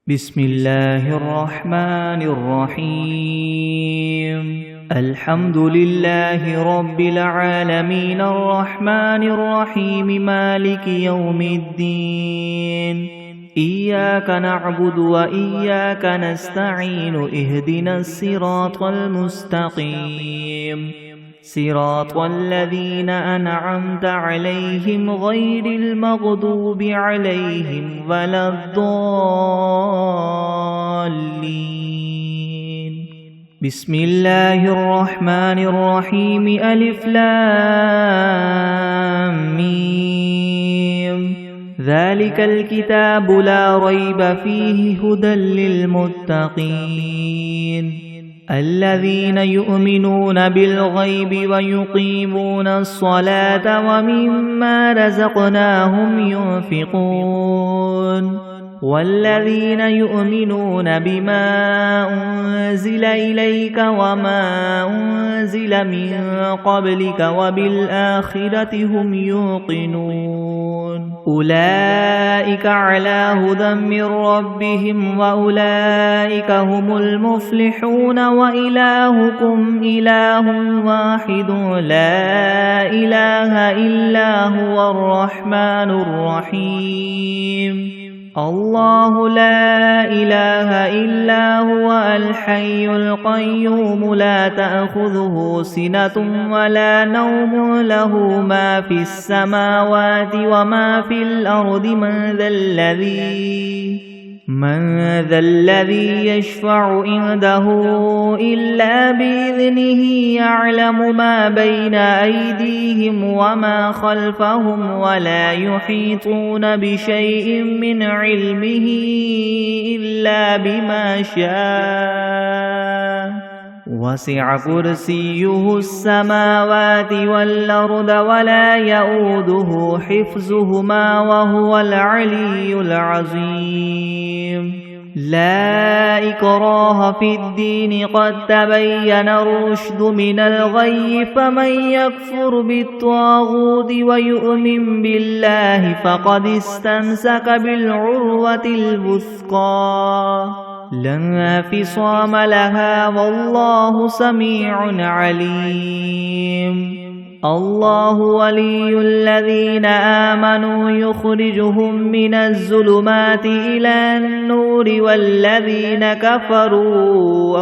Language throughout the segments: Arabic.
بسم الله الرحمن الرحيم الحمد لله رب العالمين الرحمن الرحيم مالك يوم الدين إياك نعبد وإياك نستعين اهدنا الصراط المستقيم صراط الذين أنعمت عليهم غير المغضوب عليهم ولا الضالين بسم الله الرحمن الرحيم ألف لام ميم ذلك الكتاب لا ريب فيه هدى للمتقين الذين يؤمنون بالغيب ويقيمون الصلاة ومما رزقناهم ينفقون والذين يؤمنون بما أنزل إليك وما أنزل من قبلك وبالآخرة هم يوقنون أولئك على هدى من ربهم وأولئك هم المفلحون وإلهكم إله واحد لا إله إلا هو الرحمن الرحيم الله لا إله إلا هو الحي القيوم لا تأخذه سنة ولا نوم له ما في السماوات وما في الأرض من ذا الذي يشفع عنده إلا بإذنه يعلم ما بين أيديهم وما خلفهم ولا يحيطون بشيء من علمه إلا بما شاء وسع كرسيه السماوات والأرض ولا يؤوده حفظهما وهو العلي العظيم لا إكراه في الدين قد تبين الرشد من الغي فمن يكفر بالطاغوت ويؤمن بالله فقد استمسك بالعروة الوثقى لا انفصام لها والله سميع عليم الله ولي الذين آمنوا يخرجهم من الظلمات إلى النور والذين كفروا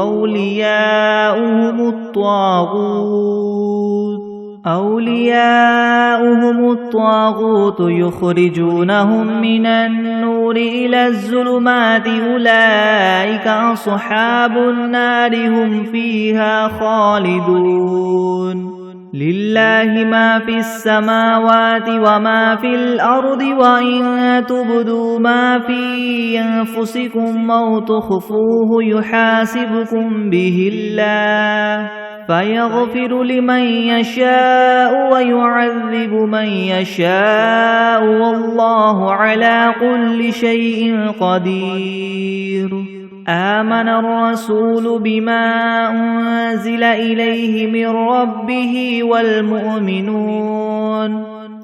أولياؤهم الطاغوت يخرجونهم من النور إلى الظلمات أولئك أصحاب النار هم فيها خالدون لله ما في السماوات وما في الأرض وإن تبدوا ما في أنفسكم أو تخفوه يحاسبكم به الله فيغفر لمن يشاء ويعذب من يشاء والله على كل شيء قدير آمن الرسول بما أنزل إليه من ربه والمؤمنون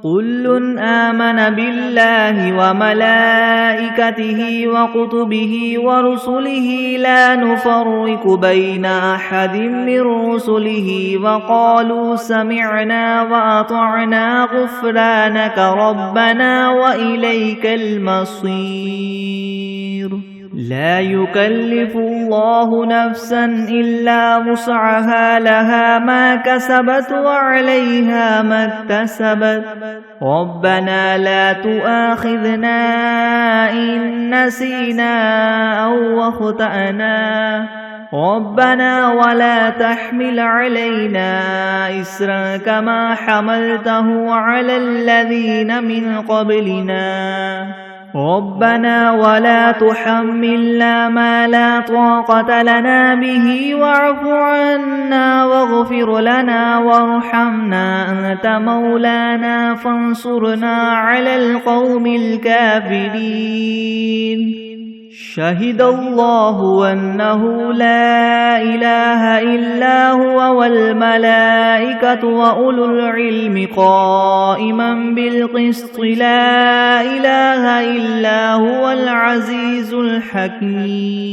كل آمن بالله وملائكته وكتبه ورسله لا نفرق بين أحد من رسله وقالوا سمعنا وأطعنا غفرانك ربنا وإليك المصير لا يكلف الله نفسا إلا وسعها لها ما كسبت وعليها ما اكتسبت ربنا لا تؤاخذنا إن نسينا أو أخطأنا ربنا ولا تحمل علينا إسرا كما حملته على الذين من قبلنا ربنا ولا تحملنا ما لا طاقة لنا به واعف عنا واغفر لنا وارحمنا أنت مولانا فانصرنا على القوم الكافرين شهد الله أنه لا إله إلا هو والملائكة وأولو العلم قائما بالقسط لا إله إلا هو العزيز الحكيم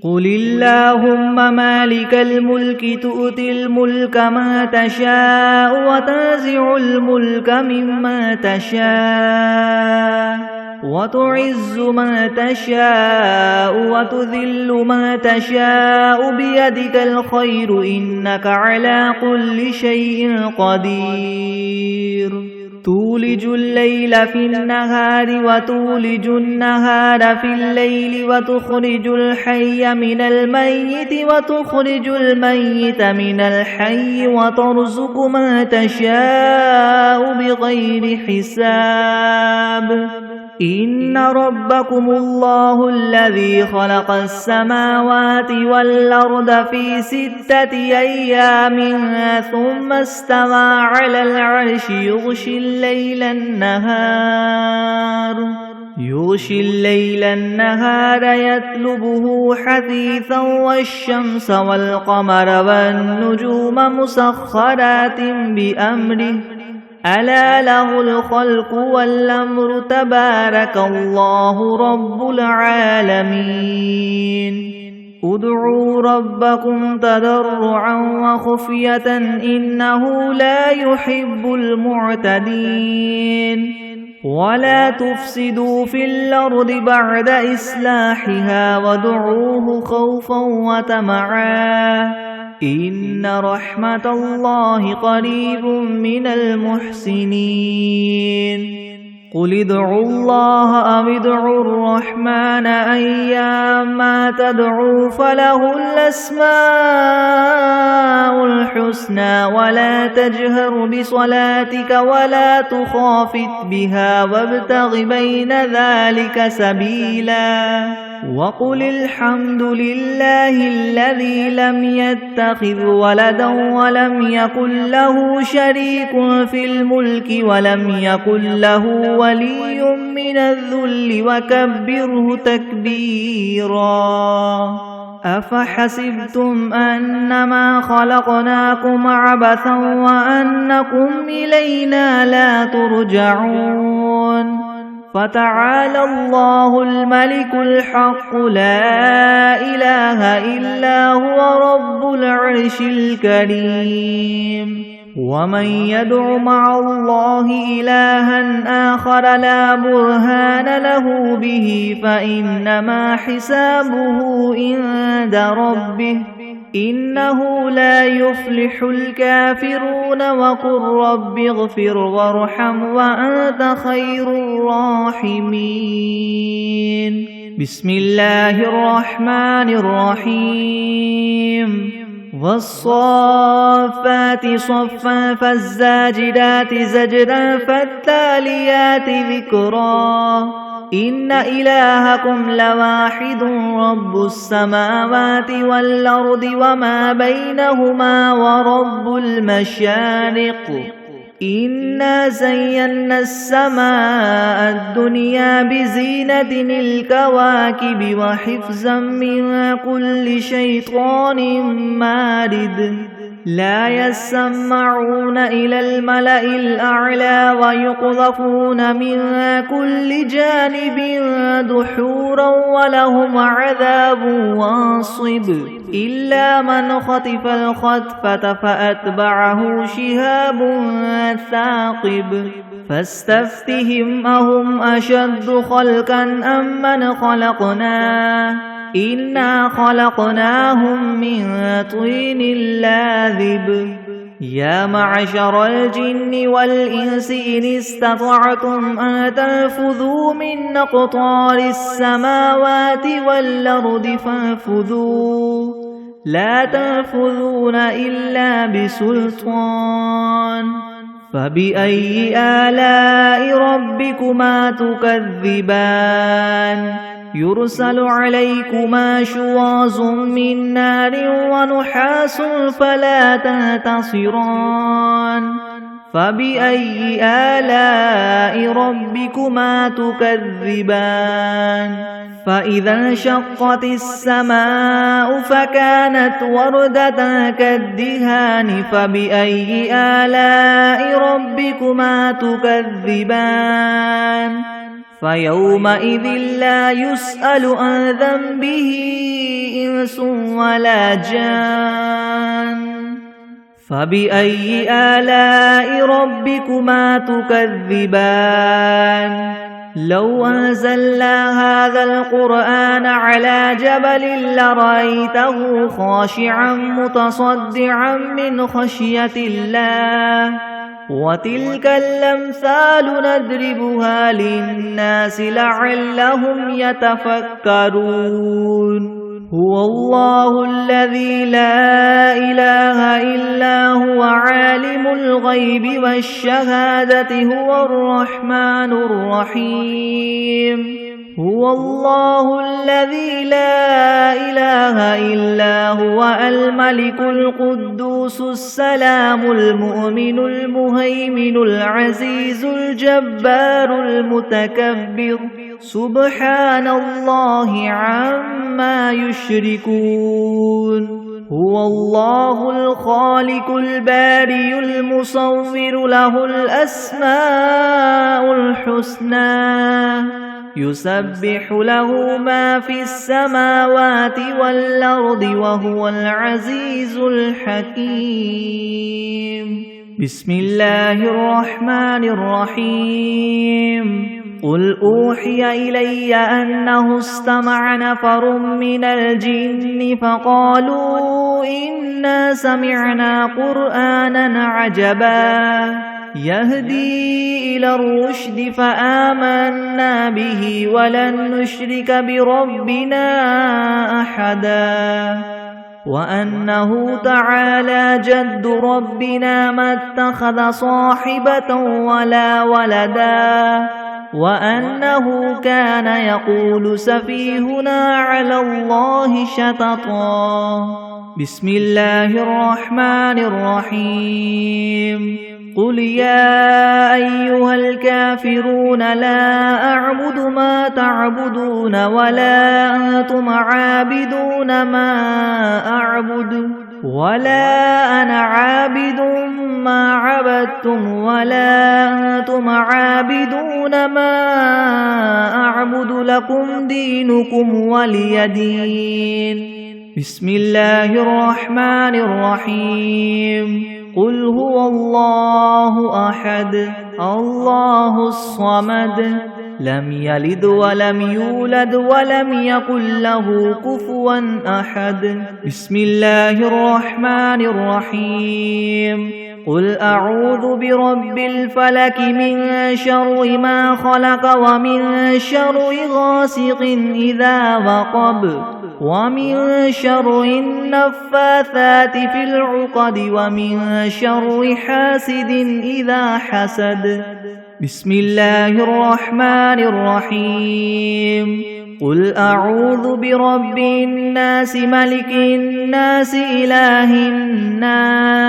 قل اللهم مالك الملك تؤتي الملك ما تشاء وتنزع الملك مما تشاء وتعز ما تشاء وتذل ما تشاء بيدك الخير إنك على كل شيء قدير تولج الليل في النهار وتولج النهار في الليل وتخرج الحي من الميت وتخرج الميت من الحي وترزق ما تشاء بغير حساب إن ربكم الله الذي خلق السماوات والأرض في 6 أيام ثم استوى على العرش يغشي الليل النهار يطلبه حثيثا والشمس والقمر والنجوم مسخرات بأمره ألا له الخلق والأمر تبارك الله رب العالمين ادعوا ربكم تضرعا وخفية إنه لا يحب المعتدين ولا تفسدوا في الأرض بعد إصلاحها وادعوه خوفا وطمعا إن رحمة الله قريب من المحسنين قل ادعوا الله أو ادعوا الرحمن أيما تدعوا فله الأسماء الحسنى ولا تجهر بصلاتك ولا تخافت بها وابتغ بين ذلك سبيلا وقل الحمد لله الذي لم يتخذ ولدا ولم يكن له شريك في الملك ولم يكن له ولي من الذل وكبره تكبيرا أفحسبتم أنما خلقناكم عبثا وأنكم إلينا لا ترجعون فتعالى الله الملك الحق لا إله إلا هو رب العرش الكريم ومن يدع مع الله إلها آخر لا برهان له به فإنما حسابه عند ربه إنه لا يفلح الكافرون وقل رب اغفر وارحم وأنت خير الراحمين بسم الله الرحمن الرحيم والصافات صفا فالزاجرات زجرا فالتاليات ذكرا إن إلهكم لواحد رب السماوات والأرض وما بينهما ورب المشارق إنا زينا السماء الدنيا بزينة الكواكب وحفظا من كل شيطان مارد لا يسمعون إلى الملأ الأعلى ويقذفون من كل جانب دحورا ولهم عذاب واصب إلا من خطف الخطفة فأتبعه شهاب ثاقب فاستفتهم أهم أشد خلقا أم من خلقنا إنا خلقناهم من طين لاذب يا معشر الجن والإنس إن استطعتم أن تنفذوا من أقطار السماوات والأرض فانفذوا لا تنفذون إلا بسلطان فبأي آلاء ربكما تكذبان يرسل عليكما شواظ من نار ونحاس فلا تنتصران فبأي آلاء ربكما تكذبان فإذا انشقت السماء فكانت وردة كالدهان فبأي آلاء ربكما تكذبان فيومئذ لا يسأل عن ذنبه إنس ولا جان فبأي آلاء ربكما تكذبان لو أنزلنا هذا القرآن على جبل لرأيته خاشعا متصدعا من خشية الله وتلك الأمثال نضربها للناس لعلهم يتفكرون هو الله الذي لا إله إلا هو عالم الغيب والشهادة هو الرحمن الرحيم هو الله الذي لا إله إلا هو الملك القدوس السلام المؤمن المهيمن العزيز الجبار المتكبر سبحان الله عما يشركون هو الله الخالق البارئ المصور له الأسماء الحسنى يسبح له ما في السماوات والأرض وهو العزيز الحكيم بسم الله الرحمن الرحيم قل أوحي إلي أنه استمع نفر من الجن فقالوا إنا سمعنا قرآنا عجبا يهدي إلى الرشد فآمنا به ولن نشرك بربنا أحدا وأنه تعالى جد ربنا ما اتخذ صاحبة ولا ولدا وأنه كان يقول سفيهنا على الله شططا بسم الله الرحمن الرحيم قل يا أيها الكافرون لا أعبد ما تعبدون ولا أنتم عابدون ما أعبد ولا أنا عابد ما عبدتم ولا أنتم عابدون ما أعبد لكم دينكم ولي دين بسم الله الرحمن الرحيم قل هو الله أحد الله الصمد لم يلد ولم يولد ولم يكن له كفوا أحد بسم الله الرحمن الرحيم قل أعوذ برب الفلك من شر ما خلق ومن شر غاسق إذا وقب ومن شر النفاثات في العقد ومن شر حاسد إذا حسد بسم الله الرحمن الرحيم قل أعوذ برب الناس ملك الناس إله الناس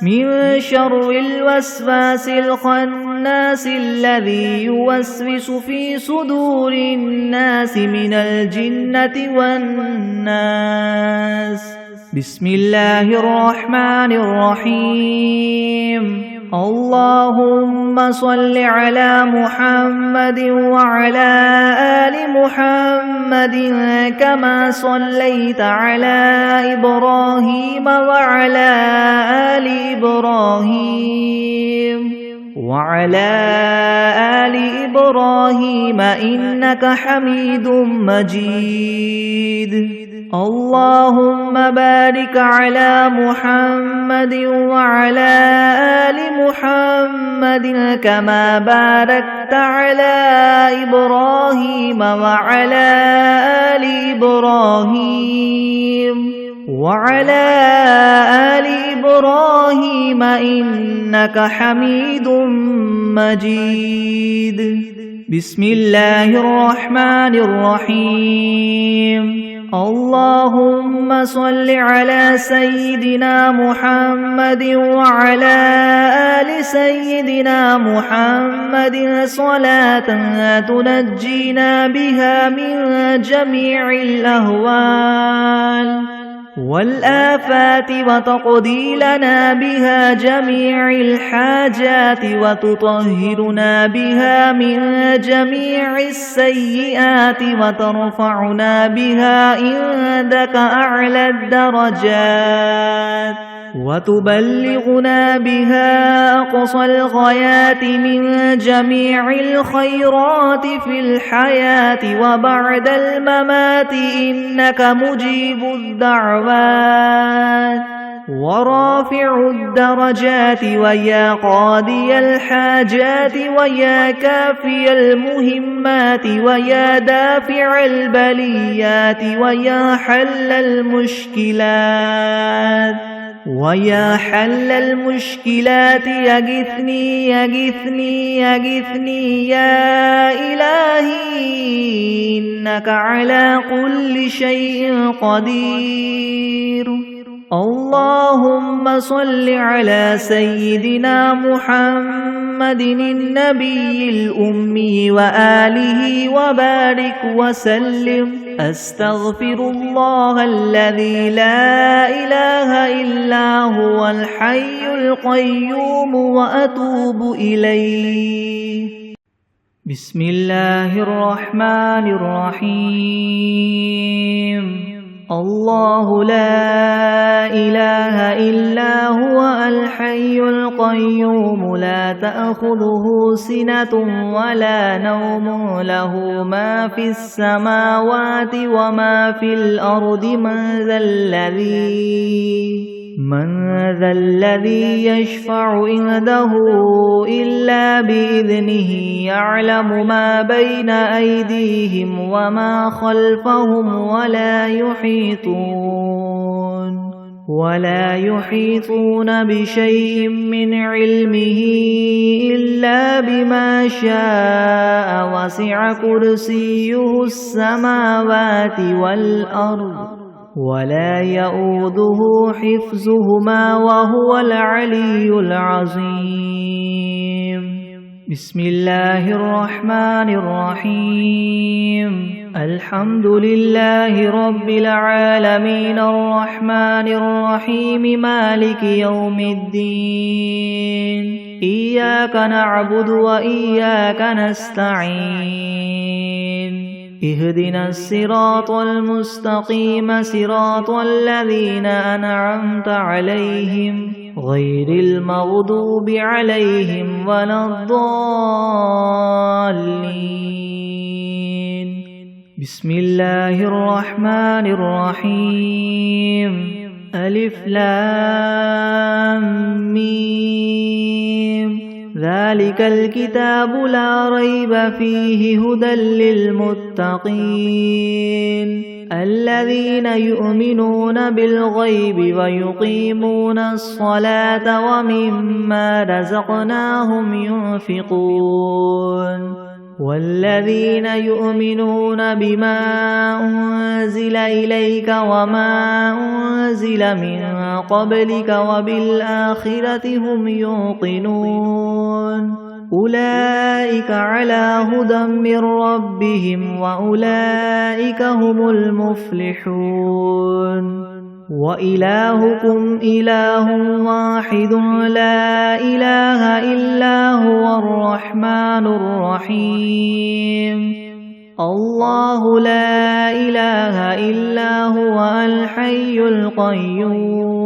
من شر الوسواس الخناس الذي يوسوس في صدور الناس من الجنة والناس بسم الله الرحمن الرحيم اللهم صل على محمد وعلى آل محمد كما صليت على إبراهيم وعلى آل إبراهيم إنك حميد مجيد اللهم بارك على محمد وعلى آل محمد كما باركت على إبراهيم وعلى آل إبراهيم إنك حميد مجيد بسم الله الرحمن الرحيم اللهم صل على سيدنا محمد وعلى آل سيدنا محمد صلاة تنجينا بها من جميع الأهوال والآفات وتقضي لنا بها جميع الحاجات وتطهرنا بها من جميع السيئات وترفعنا بها عندك أعلى الدرجات وتبلغنا بها أقصى الغايات من جميع الخيرات في الحياة وبعد الممات إنك مجيب الدعوات ورافع الدرجات ويا قاضي الحاجات ويا كافي المهمات ويا دافع البليات ويا حل المشكلات ويا حل المشكلات يغثني يغثني يغثني يا إلهي إنك على كل شيء قدير. اللهم صل على سيدنا محمد النبي الأمي وآله وبارك وسلم. أستغفر الله الذي لا إله إلا هو الحي القيوم وأتوب إليه. بسم الله الرحمن الرحيم. الله لا إله إلا هو الحي القيوم لا تأخذه سنة ولا نوم له ما في السماوات وما في الأرض من ذا الذي يشفع عنده إلا بإذنه يعلم ما بين أيديهم وما خلفهم ولا يحيطون بشيء من علمه إلا بما شاء وسع كرسيه السماوات والأرض ولا يؤوده حفظهما وهو العلي العظيم. بسم الله الرحمن الرحيم. الحمد لله رب العالمين الرحمن الرحيم مالك يوم الدين. إياك نعبد وإياك نستعين. اهدنا الصراط المستقيم صراط الذين أنعمت عليهم غير المغضوب عليهم ولا الضالين. بسم الله الرحمن الرحيم. ألف لام ميم. ذلك الكتاب لا ريب فيه هدى للمتقين الذين يؤمنون بالغيب ويقيمون الصلاة ومما رزقناهم ينفقون والذين يؤمنون بما أنزل إليك وما أنزل من قبلك وبالآخرة هم يوقنون أولئك على هدى من ربهم وأولئك هم المفلحون. وإلهكم إله واحد لا إله إلا هو الرحمن الرحيم. الله لا إله إلا هو الحي القيوم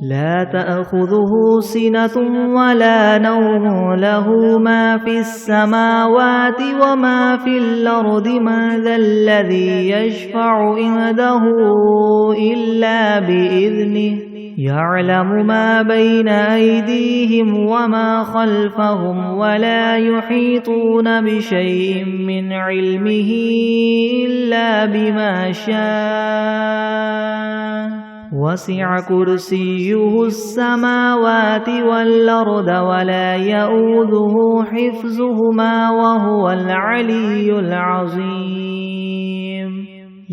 لا تأخذه سنة ولا نوم له ما في السماوات وما في الأرض من ذا الذي يشفع عنده إلا بإذنه يعلم ما بين أيديهم وما خلفهم ولا يحيطون بشيء من علمه إلا بما شاء وسع كرسيه السماوات والأرض ولا يؤوده حفظهما وهو العلي العظيم.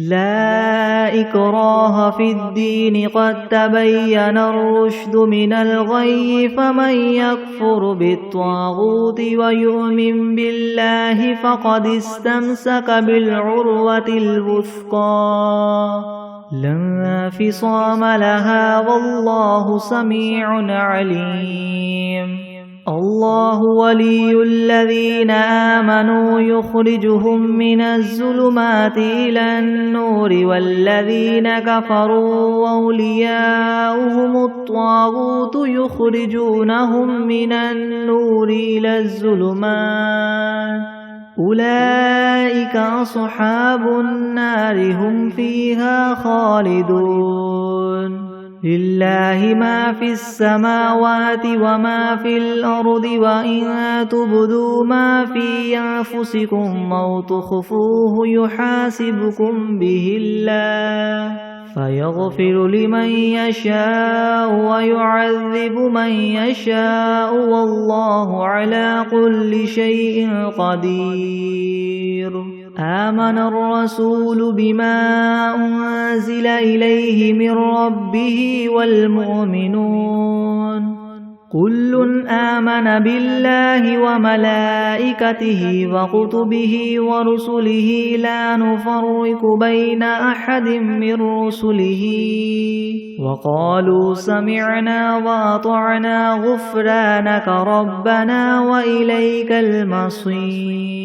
لا إكراه في الدين قد تبين الرشد من الغي فمن يكفر بالطاغوت ويؤمن بالله فقد استمسك بالعروة الوثقى لا انفصام لها والله سميع عليم. الله ولي الذين آمنوا يخرجهم من الظلمات إلى النور والذين كفروا أولياؤهم الطاغوت يخرجونهم من النور إلى الظلمات أولئك أصحاب النار هم فيها خالدون. لله ما في السماوات وما في الأرض وإن تبدوا ما في أنفسكم أو تخفوه يحاسبكم به الله فيغفر لمن يشاء ويعذب من يشاء والله على كل شيء قدير. آمن الرسول بما أنزل إليه من ربه والمؤمنون كل آمن بالله وملائكته وكتبه ورسله لا نفرق بين أحد من رسله وقالوا سمعنا وأطعنا غفرانك ربنا وإليك المصير.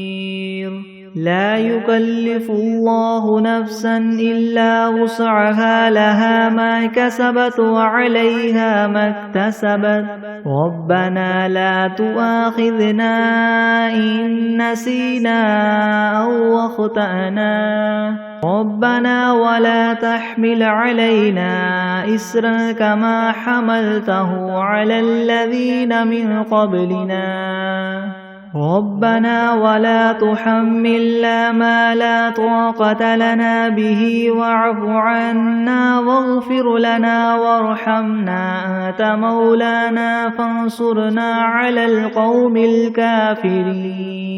لا يكلف الله نفسا إلا وسعها لها ما كسبت وعليها ما اكتسبت ربنا لا تؤاخذنا إن نسينا أو أخطأنا ربنا ولا تحمل علينا إسرا كما حملته على الذين من قبلنا ربنا ولا تحملنا ما لا طاقة لنا به واعف عنا واغفر لنا وارحمنا أنت مولانا فانصرنا على القوم الكافرين.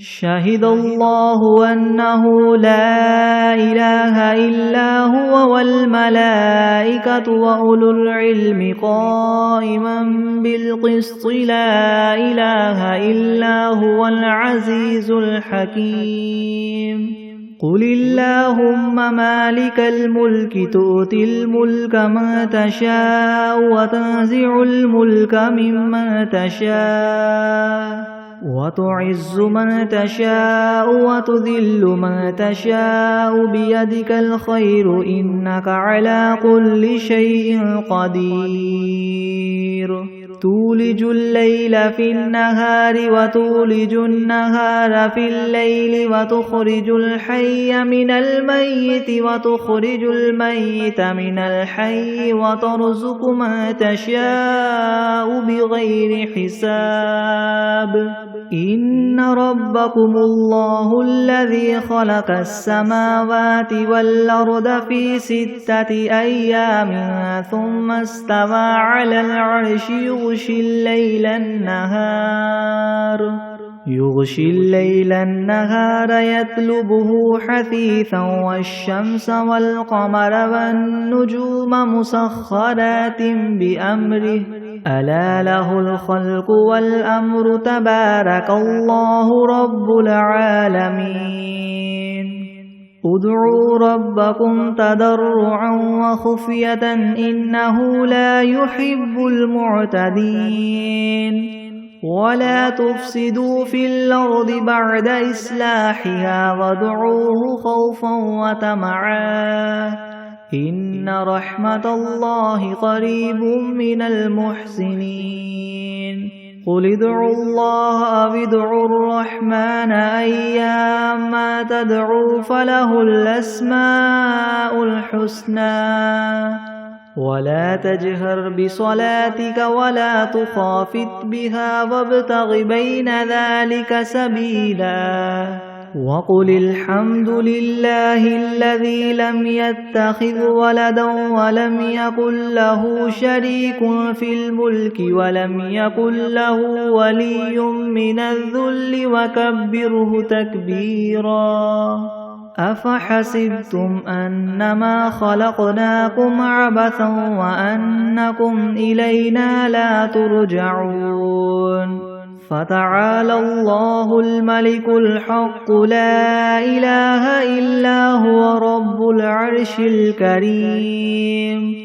شهد الله أنه لا إله إلا هو والملائكة وأولو العلم قائما بالقسط لا إله إلا هو العزيز الحكيم. قل اللهم مالك الملك تؤتي الملك من تشاء وتنزع الملك ممن تشاء وتعز من تشاء وتذل من تشاء بيدك الخير إنك على كل شيء قدير. تولج الليل في النهار وتولج النهار في الليل وتخرج الحي من الميت وتخرج الميت من الحي وترزق من تشاء بغير حساب. إن ربكم الله الذي خلق السماوات والأرض في 6 أيام ثم استوى على العرش يغشي الليل النهار يطلبه حثيثا والشمس والقمر والنجوم مسخرات بأمره ألا له الخلق والأمر تبارك الله رب العالمين. ادعوا ربكم تضرعا وخفية إنه لا يحب المعتدين. ولا تفسدوا في الأرض بعد إصلاحها وادعوه خوفا وطمعا إن رحمة الله قريب من المحسنين. قل ادعوا الله أو ادعوا الرحمن أيما تدعوا فله الأسماء الحسنى. ولا تجهر بصلاتك ولا تخافت بها وابتغ بين ذلك سبيلا. وقل الحمد لله الذي لم يتخذ ولدا ولم يكن له شريك في الملك ولم يكن له ولي من الذل وكبره تكبيرا. أفحسبتم أنما خلقناكم عبثا وأنكم إلينا لا ترجعون فتعالى الله الملك الحق لا إله إلا هو رب العرش الكريم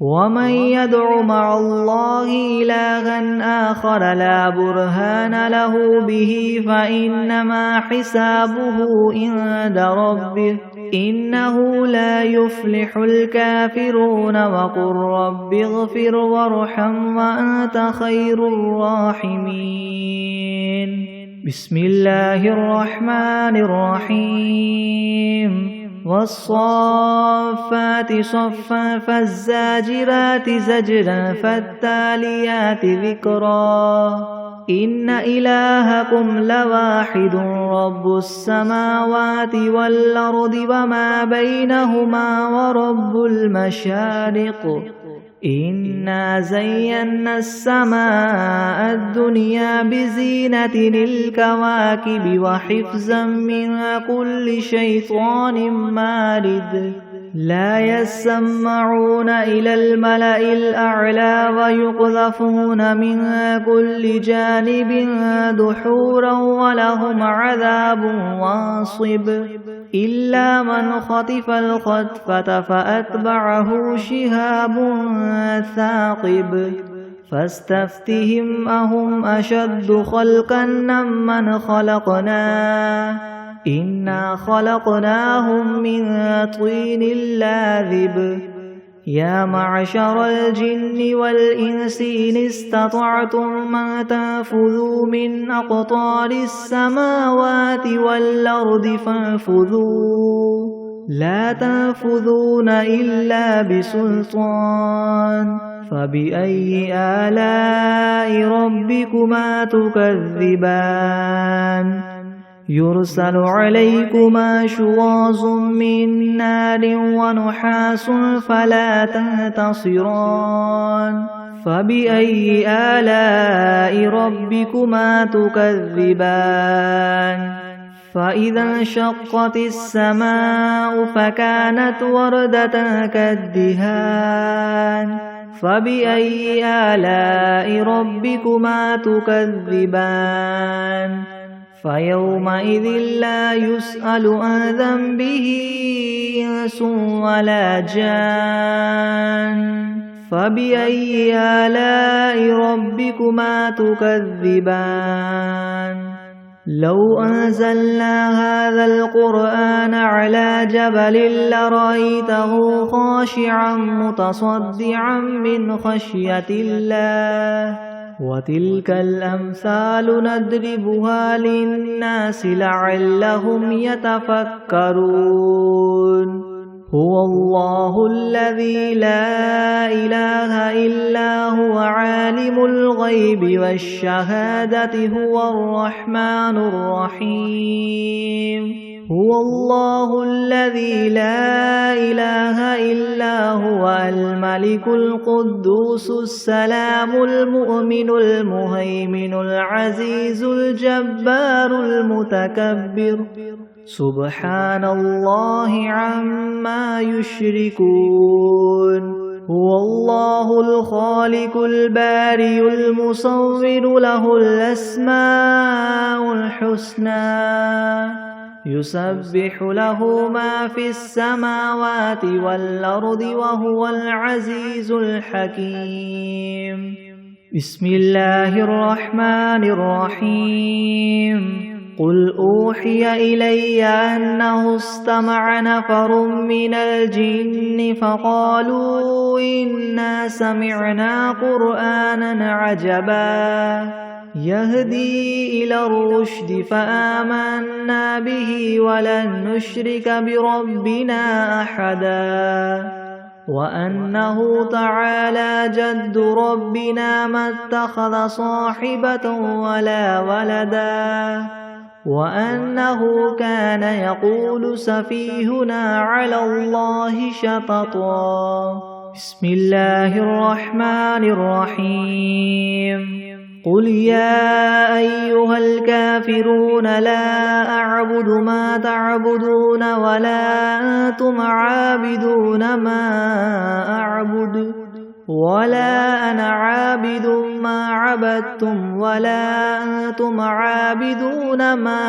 ومن يدع مع الله إلها آخر لا برهان له به فإنما حسابه عند ربه إنه لا يفلح الكافرون وقل رب اغفر وارحم وأنت خير الراحمين بسم الله الرحمن الرحيم والصافات صفا فالزاجرات زجرا فالتاليات ذكرا إن إلهكم لواحد رب السماوات والأرض وما بينهما ورب المشارق إنا زينا السماء الدنيا بزينة الكواكب وحفظا من كل شيطان مارد لا يسمعون إلى الملأ الأعلى ويقذفون من كل جانب دحورا ولهم عذاب واصب إلا من خطف الخطفة فأتبعه شهاب ثاقب فاستفتهم أهم أشد خلقا ممن خلقنا إنا خلقناهم من طين لاذب يا معشر الجن والإنس إن استطعتم أن تنفذوا من أقطار السماوات والأرض فانفذوا لا تنفذون إلا بسلطان فبأي آلاء ربكما تكذبان يرسل عليكما شواظ من نار ونحاس فلا تنتصران فبأي آلاء ربكما تكذبان فإذا انشقت السماء فكانت وردة كالدهان فبأي آلاء ربكما تكذبان فيومئذ لا يسأل عن ذنبه إنس ولا جان فبأي آلاء ربكما تكذبان لو أنزلنا هذا القرآن على جبل لرأيته خاشعا متصدعا من خشية الله وتلك الأمثال نضربها للناس لعلهم يتفكرون هو الله الذي لا إله إلا هو عالم الغيب والشهادة هو الرحمن الرحيم هو الله الذي لا إله إلا هو الملك القدوس السلام المؤمن المهيمن العزيز الجبار المتكبر سبحان الله عما يشركون هو الله الخالق البارئ المصور له الأسماء الحسنى يسبح له ما في السماوات والأرض وهو العزيز الحكيم بسم الله الرحمن الرحيم قل أوحي إلي أنه استمع نفر من الجن فقالوا إنا سمعنا قرآنا عجبا يهدي إلى الرشد فآمنا به ولن نشرك بربنا أحدا وأنه تعالى جد ربنا ما اتخذ صاحبة ولا ولدا وأنه كان يقول سفيهنا على الله شططا بسم الله الرحمن الرحيم قل يا أيها الكافرون لا أعبد ما تعبدون ولا أنتم عابدون ما أعبد ولا أنا عابد ما عبدتم ولا أنتم عابدون ما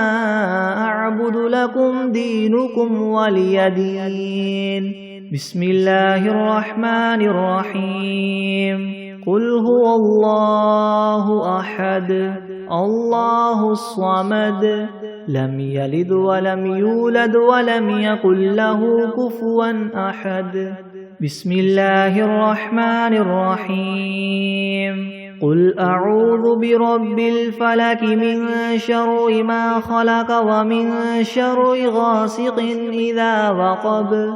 أعبد لكم دينكم ولي دين. بسم الله الرحمن الرحيم. قل هو الله أحد الله الصمد لم يلد ولم يولد ولم يكن له كفوا أحد. بسم الله الرحمن الرحيم. قل أعوذ برب الفلك من شر ما خلق ومن شر غاسق إذا وقب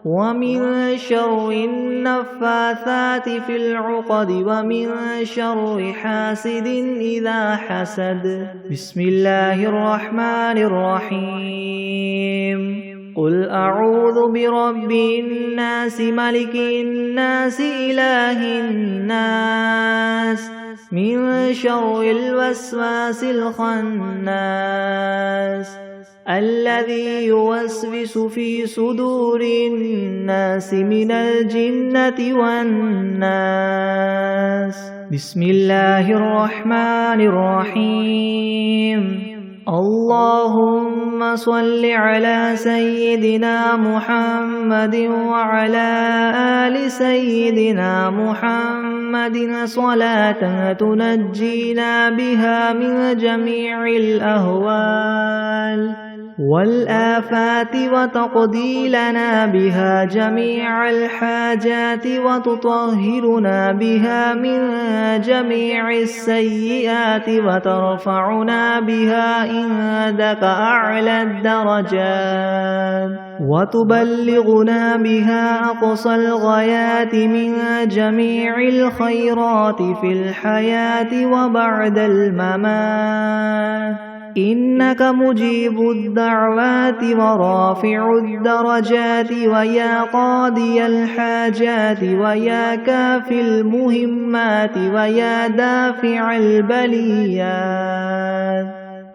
ومن شر النفاثات في العقد ومن شر حاسد إذا حسد. بسم الله الرحمن الرحيم. قل أعوذ برب الناس ملك الناس إله الناس من شر الوسواس الخناس الذي يوسوس في صدور الناس من الجنة والناس. بسم الله الرحمن الرحيم. اللهم صل على سيدنا محمد وعلى آل سيدنا محمد صلاة تنجينا بها من جميع الأهوال والآفات وتقضي لنا بها جميع الحاجات وتطهرنا بها من جميع السيئات وترفعنا بها عندك أعلى الدرجات وتبلغنا بها أقصى الغايات من جميع الخيرات في الحياة وبعد الممات. إنك مجيب الدعوات ورافع الدرجات ويا قاضي الحاجات ويا كافي المهمات ويا دافع البليات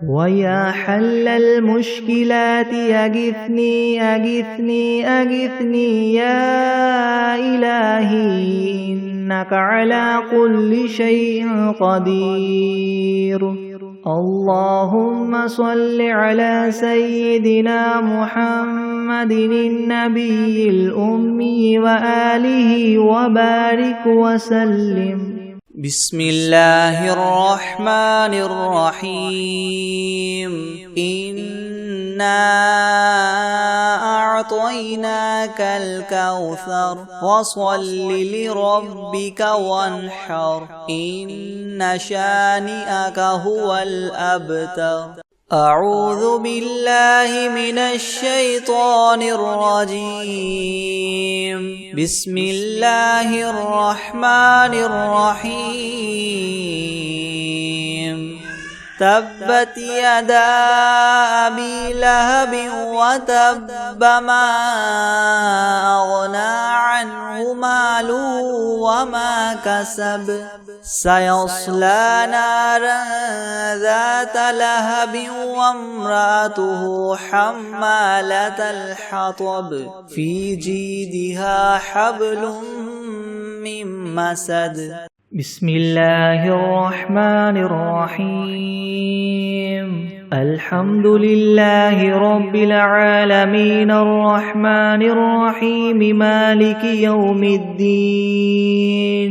ويا حل المشكلات أغثني أغثني أغثني يا إلهي إنك على كل شيء قدير. اللهم صل على سيدنا محمد النبي الأمي وآله وبارك وسلم. بسم الله الرحمن الرحيم. إنا أعطيناك الكوثر فصل لربك وانحر إن شانئك هو الأبتر. أعوذ بالله من الشيطان الرجيم. بسم الله الرحمن الرحيم. تبت يدا أبي لهب وتب ما أغنى عنه ماله وما كسب سيصلى نارا ذات لهب وامرأته حمالة الحطب في جيدها حبل من مسد. بسم الله الرحمن الرحيم. الحمد لله رب العالمين الرحمن الرحيم مالك يوم الدين.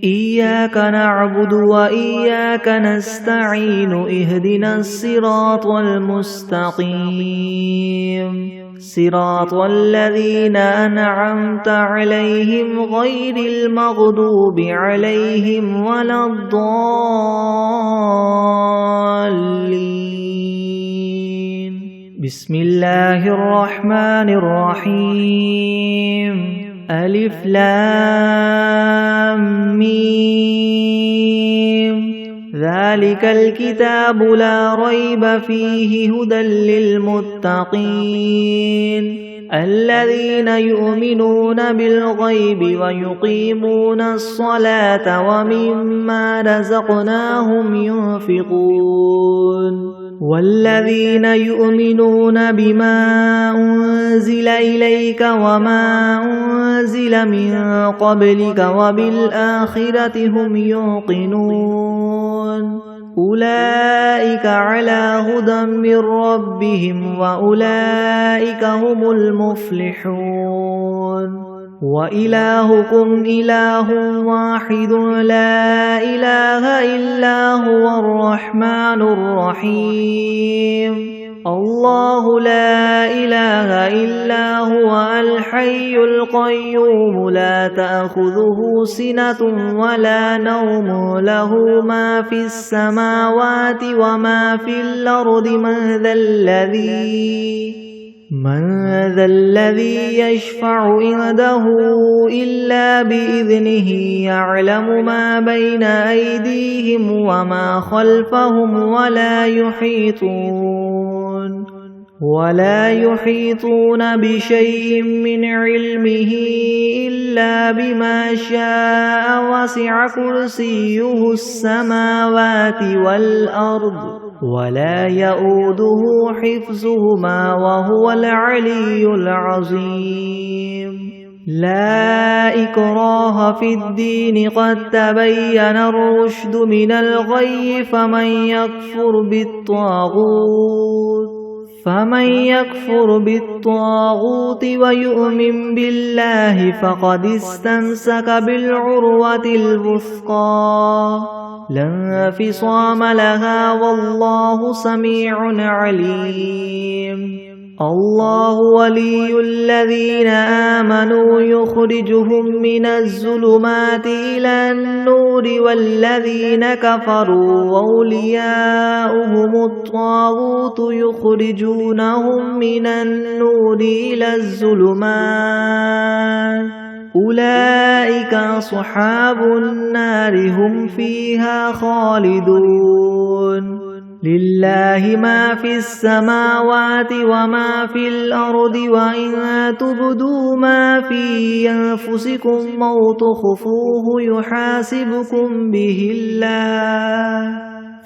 إياك نعبد وإياك نستعين اهدنا الصراط المستقيم صراط الذين أنعمت عليهم غير المغضوب عليهم ولا الضالين. بسم الله الرحمن الرحيم. ألف لام ميم. ذلك الكتاب لا ريب فيه هدى للمتقين الذين يؤمنون بالغيب ويقيمون الصلاة ومما رزقناهم ينفقون والذين يؤمنون بما أنزل إليك وما أنزل من قبلك وبالآخرة هم يوقنون أولئك على هدى من ربهم وأولئك هم المفلحون وإلهكم إله واحد لا إله إلا هو الرحمن الرحيم الله لا إله إلا هو الحي القيوم لا تأخذه سنة ولا نوم له ما في السماوات وما في الأرض من ذا الذي يشفع عنده إلا بإذنه يعلم ما بين أيديهم وما خلفهم ولا يحيطون بشيء من علمه إلا بما شاء وسع كرسيه السماوات والأرض ولا يؤوده حفظهما وهو العلي العظيم لا إكراه في الدين قد تبين الرشد من الغي فمن يكفر بالطاغوت ويؤمن بالله فقد استمسك بالعروة الوثقى لا انفصام لها والله سميع عليم الله ولي الذين آمنوا يخرجهم من الظلمات إلى النور والذين كفروا أولياؤهم الطاغوت يخرجونهم من النور إلى الظلمات أولئك أصحاب النار هم فيها خالدون لله ما في السماوات وما في الأرض وإن تبدوا ما في أنفسكم أو تخفوه يحاسبكم به الله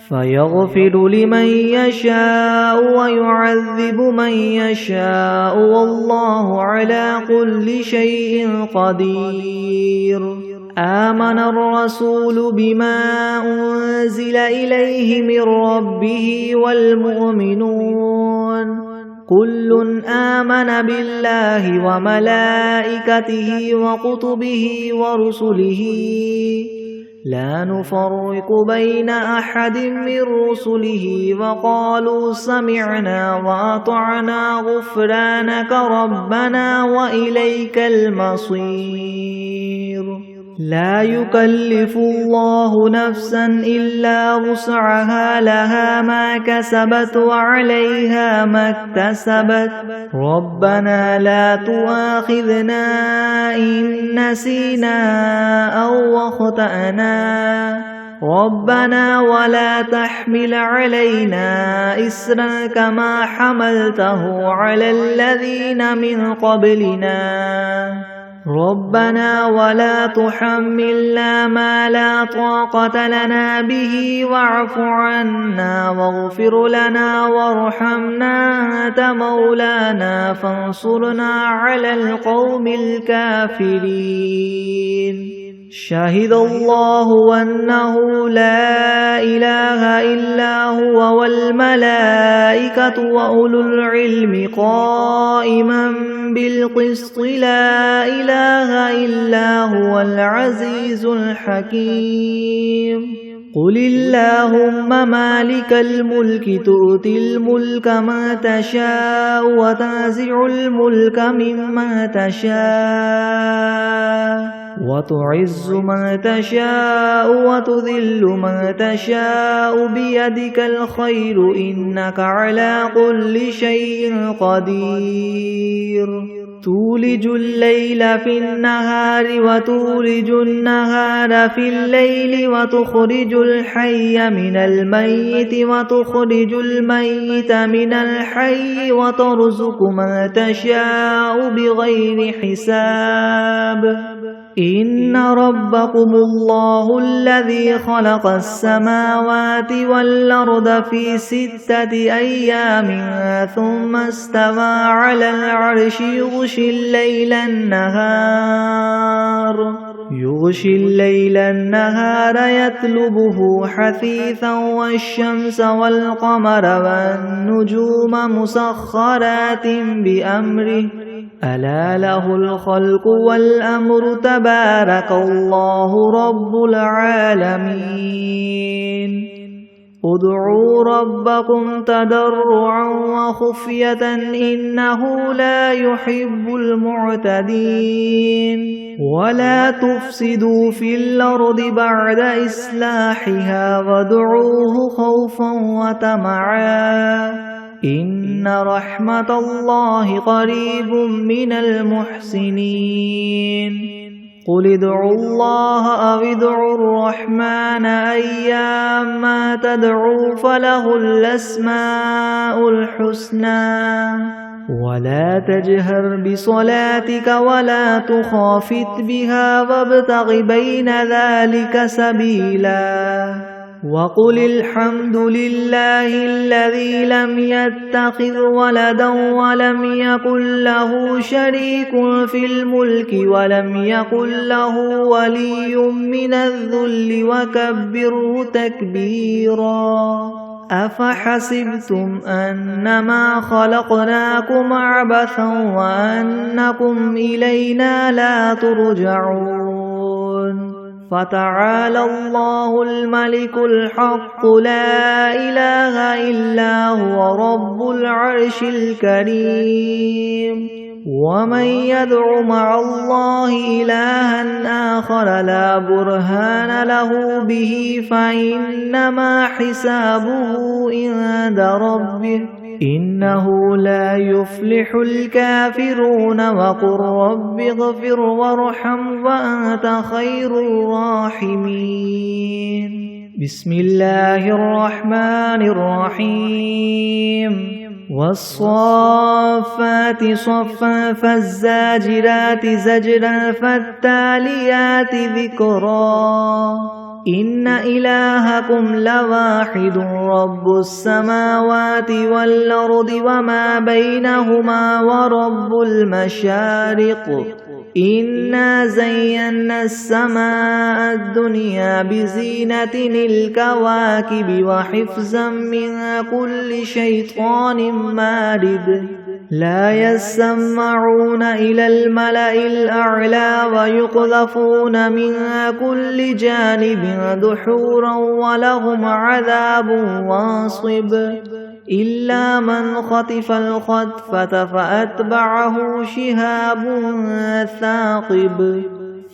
فيغفر لمن يشاء ويعذب من يشاء والله على كل شيء قدير آمن الرسول بما أنزل إليه من ربه والمؤمنون كل آمن بالله وملائكته وكتبه ورسله لا نفرق بين أحد من رسله وقالوا سمعنا وأطعنا غفرانك ربنا وإليك المصير لا يكلف الله نفسا إلا وسعها لها ما كسبت وعليها ما اكتسبت ربنا لا تؤاخذنا إن نسينا أو أخطأنا ربنا ولا تحمل علينا إسرا كما حملته على الذين من قبلنا ربنا ولا تحملنا ما لا طاقة لنا به واعف عنا واغفر لنا وارحمنا أنت مولانا فانصرنا على القوم الكافرين شهد الله أنه لا إله إلا هو والملائكة وأولو العلم قائما بالقسط لا إله إلا هو العزيز الحكيم قل اللهم مالك الملك تؤتي الملك ما تشاء وتنزع الملك ممن تشاء وتعز من تشاء وتذل من تشاء بيدك الخير إنك على كل شيء قدير تولج الليل في النهار وتولج النهار في الليل وتخرج الحي من الميت وتخرج الميت من الحي وترزق من تشاء بغير حساب إن ربكم الله الذي خلق السماوات والأرض في 6 أيام ثم استوى على العرش يغشي الليل النهار يطلبه حثيثا والشمس والقمر والنجوم مسخرات بأمره ألا له الخلق والأمر تبارك الله رب العالمين ادعوا ربكم تضرعا وخفية إنه لا يحب المعتدين ولا تفسدوا في الأرض بعد إصلاحها وادعوه خوفا وطمعا إن رحمة الله قريب من المحسنين قل ادعوا الله أو ادعوا الرحمن أيما تدعوا فله الأسماء الحسنى ولا تجهر بصلاتك ولا تخافت بها وابتغ بين ذلك سبيلا وقل الحمد لله الذي لم يتخذ ولدا ولم يكن له شريك في الملك ولم يكن له ولي من الذل وكبره تكبيرا أفحسبتم أنما خلقناكم عبثا وأنكم إلينا لا ترجعون فتعالى الله الملك الحق لا إله إلا هو رب العرش الكريم ومن يدع مع الله إلها آخر لا برهان له به فإنما حسابه عند ربه إنه لا يفلح الكافرون وقل رب اغفر وارحم وأنت خير الراحمين بسم الله الرحمن الرحيم والصافات صفا فالزاجرات زجرا فالتاليات ذكرا إن إلهكم لواحد رب السماوات والأرض وما بينهما ورب المشارق إنا زينا السماء الدنيا بزينة الكواكب وحفظا من كل شيطان مارد لا يسمعون إلى الملأ الأعلى ويقذفون من كل جانب دحورا ولهم عذاب واصب إلا من خطف الخطفة فأتبعه شهاب ثاقب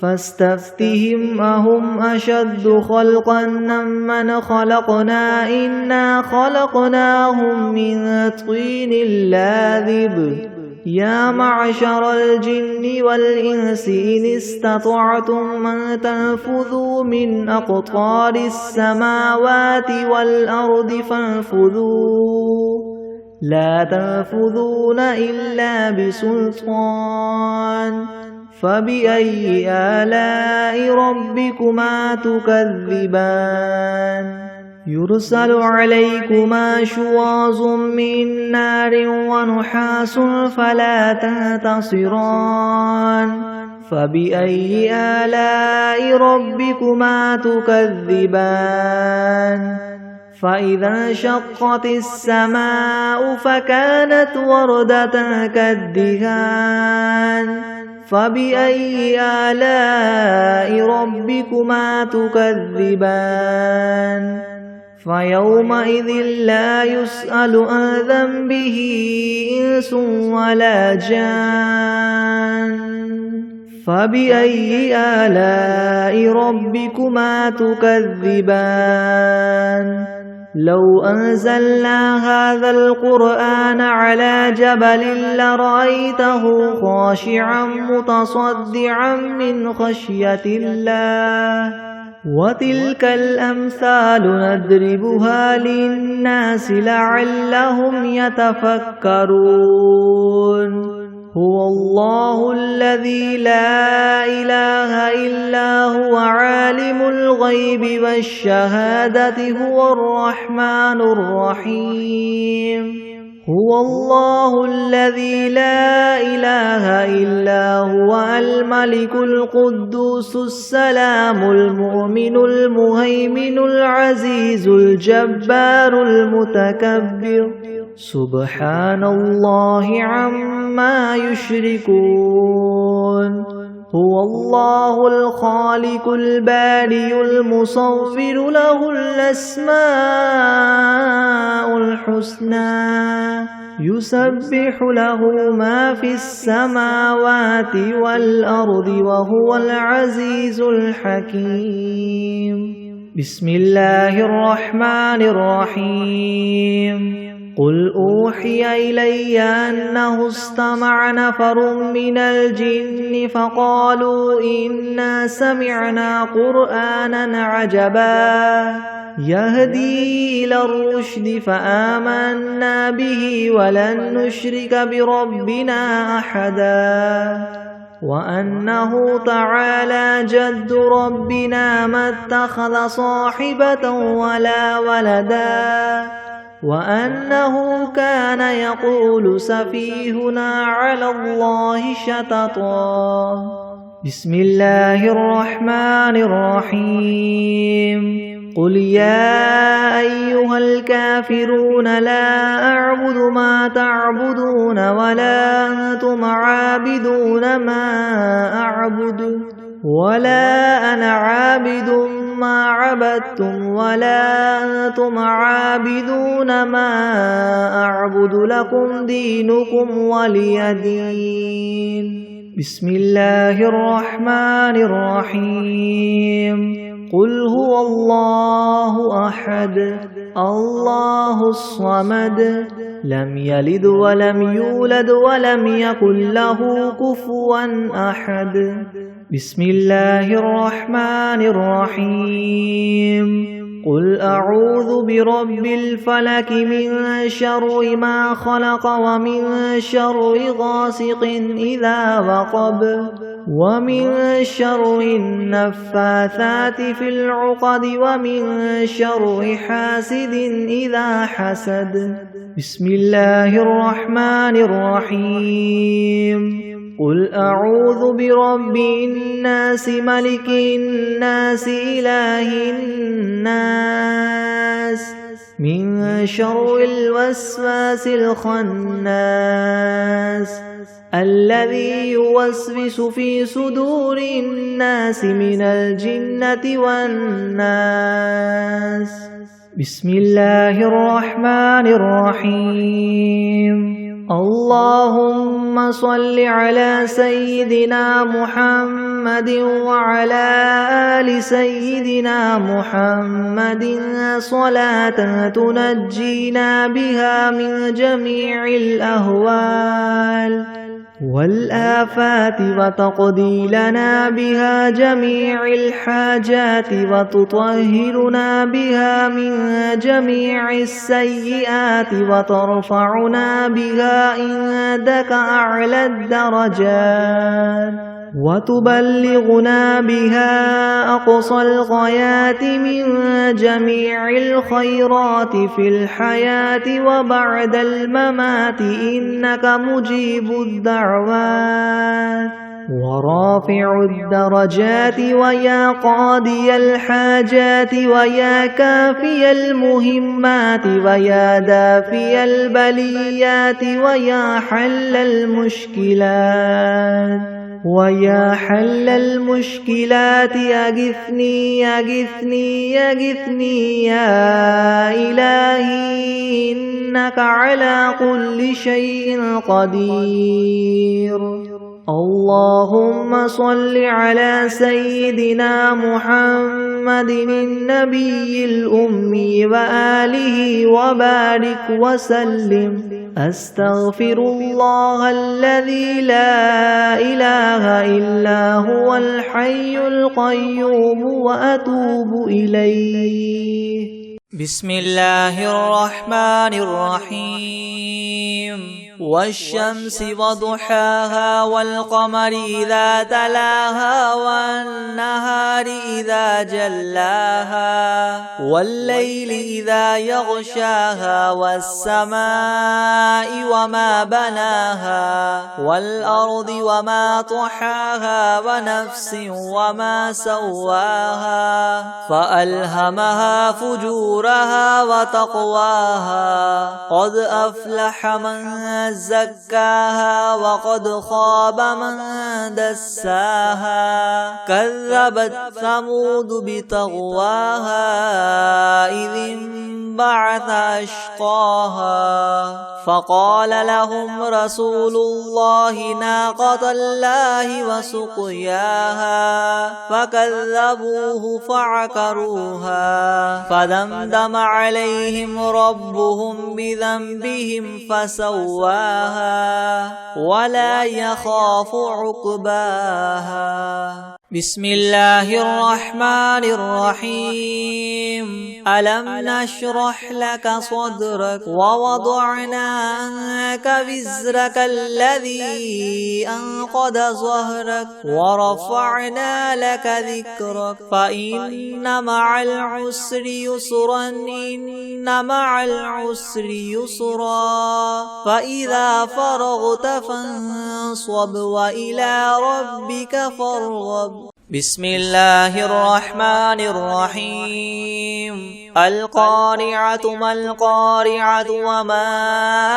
فاستفتهم أهم أشد خلقا ممن خلقنا إنا خلقناهم من طين لاذب يا معشر الجن والإنس إن استطعتم أن تنفذوا من أقطار السماوات والأرض فانفذوا لا تنفذون إلا بسلطان فبأي آلاء ربكما تكذبان يرسل عليكما شواظ من نار ونحاس فلا تنتصران فبأي آلاء ربكما تكذبان فإذا انشقت السماء فكانت وردة كالدهان فبأي آلاء ربكما تكذبان فيومئذ لا يسأل عن ذنبه إنس ولا جان فبأي آلاء ربكما تكذبان لو أنزلنا هذا القرآن على جبل لرأيته خاشعا متصدعا من خشية الله وتلك الأمثال نضربها للناس لعلهم يتفكرون هو الله الذي لا إله إلا هو عالم الغيب والشهادة هو الرحمن الرحيم هو الله الذي لا إله إلا هو الملك القدوس السلام المؤمن المهيمن العزيز الجبار المتكبر سبحان الله عما يشركون هو الله الخالق البارئ المصور له الأسماء الحسنى يسبح له ما في السماوات والأرض وهو العزيز الحكيم بسم الله الرحمن الرحيم قل أوحي إلي أنه استمع نفر من الجن فقالوا إنا سمعنا قرآنا عجبا يهدي إلى الرشد فآمنا به ولن نشرك بربنا أحدا وأنه تعالى جد ربنا ما اتخذ صاحبة ولا ولدا وأنه كان يقول سفيهنا على الله شططا بسم الله الرحمن الرحيم قل يا أيها الكافرون لا أعبد ما تعبدون ولا أنتم عابدون ما أعبد ولا أنا عابد ما عبدتم ولا أنتم عابدون ما أعبد لكم دينكم ولي دين بسم الله الرحمن الرحيم قل هو الله أحد الله الصمد لم يلد ولم يولد ولم يكن له كفوا أحد بسم الله الرحمن الرحيم قل أعوذ برب الفلك من شر ما خلق ومن شر غاسق إذا وقب ومن شر النفاثات في العقد ومن شر حاسد إذا حسد بسم الله الرحمن الرحيم قل أعوذ برب الناس ملك الناس إله الناس من شر الوسواس الخناس الذي يوسوس في صدور الناس من الجنة والناس بسم الله الرحمن الرحيم اللهم صل على سيدنا محمد وعلى آل سيدنا محمد صلاة تنجينا بها من جميع الأهوال والآفات وتقضي لنا بها جميع الحاجات وتطهرنا بها من جميع السيئات وترفعنا بها عندك أعلى الدرجات وتبلغنا بها أقصى الغايات من جميع الخيرات في الحياة وبعد الممات إنك مجيب الدعوات ورافع الدرجات ويا قاضي الحاجات ويا كافي المهمات ويا دافي البليات ويا حل المشكلات ويا حل المشكلات أغثني أغثني أغثني يا إلهي إنك على كل شيء قدير. اللهم صل على سيدنا محمد النبي الأمي وآله وبارك وسلم. أستغفر الله الذي لا إله إلا هو الحي القيوم وأتوب إليه. بسم الله الرحمن الرحيم. والشمس وضحاها والقمر إذا تلاها والنهار إذا جلاها والليل إذا يغشاها والسماء وما بناها والأرض وما طحاها ونفس وما سواها فألهمها فجورها وتقواها قد أفلح من زكاها وقد خاب من دساها كذبت ثمود بطغواها إذ انبعث أشقاها فقال لهم رسول الله ناقة الله وسقياها فكذبوه فعقروها فدمدم عليهم ربهم بذنبهم فسواها ولا يخاف عقباها. بسم الله الرحمن الرحيم. ألم نشرح لك صدرك ووضعنا عنك وزرك الذي أنقض ظهرك ورفعنا لك ذكرك فإن مع العسر يسرا إن مع العسر يسرا فإذا فرغت فانصب وإلى ربك فارغب. بسم الله الرحمن الرحيم. القارعة ما القارعة وما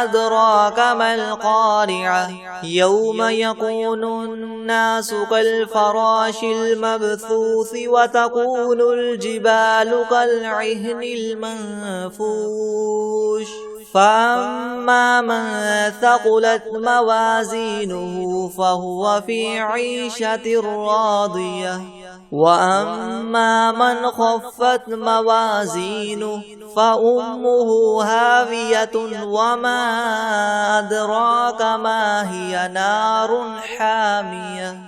أدراك ما القارعة يوم يكون الناس كالفراش المبثوث وتكون الجبال كالعهن المنفوش فأما من ثقلت موازينه فهو في عيشة راضية وأما من خفت موازينه فأمه هاوية وما أدراك ما هي نار حامية.